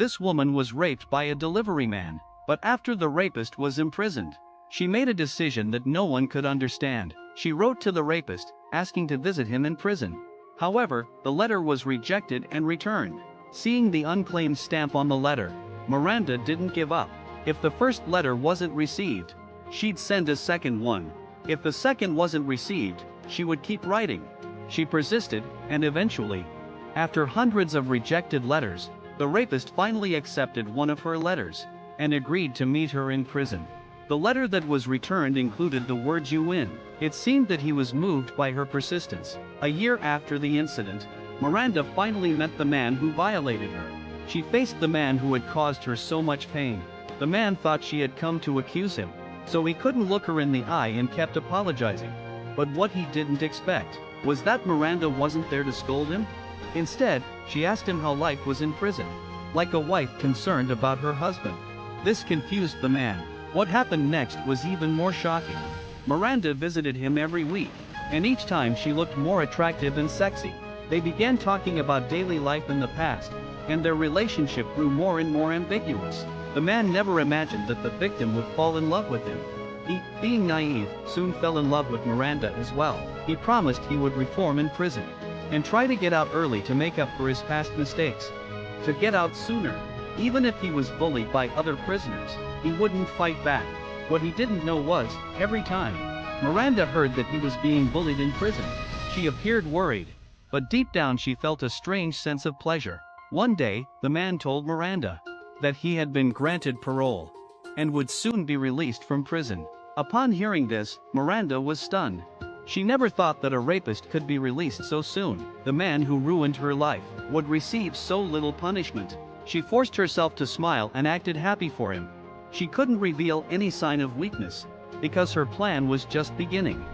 This woman was raped by a delivery man, but after the rapist was imprisoned, she made a decision that no one could understand. She wrote to the rapist, asking to visit him in prison. However, the letter was rejected and returned. Seeing the unclaimed stamp on the letter, Miranda didn't give up. If the first letter wasn't received, she'd send a second one. If the second wasn't received, she would keep writing. She persisted, and eventually, after hundreds of rejected letters, the rapist finally accepted one of her letters and agreed to meet her in prison. The letter that was returned included the words "you win." It seemed that he was moved by her persistence. A year after the incident, Miranda finally met the man who violated her. She faced the man who had caused her so much pain. The man thought she had come to accuse him, so he couldn't look her in the eye and kept apologizing. But what he didn't expect was that Miranda wasn't there to scold him. Instead, she asked him how life was in prison, like a wife concerned about her husband. This confused the man. What happened next was even more shocking. Miranda visited him every week, and each time she looked more attractive and sexy. They began talking about daily life in the past, and their relationship grew more and more ambiguous. The man never imagined that the victim would fall in love with him. He, being naive, soon fell in love with Miranda as well. He promised he would reform in prison and try to get out early to make up for his past mistakes. To get out sooner. Even if he was bullied by other prisoners, he wouldn't fight back. What he didn't know was, every time Miranda heard that he was being bullied in prison, she appeared worried. But deep down she felt a strange sense of pleasure. One day, the man told Miranda that he had been granted parole and would soon be released from prison. Upon hearing this, Miranda was stunned. She never thought that a rapist could be released so soon. The man who ruined her life would receive so little punishment. She forced herself to smile and acted happy for him. She couldn't reveal any sign of weakness, because her plan was just beginning.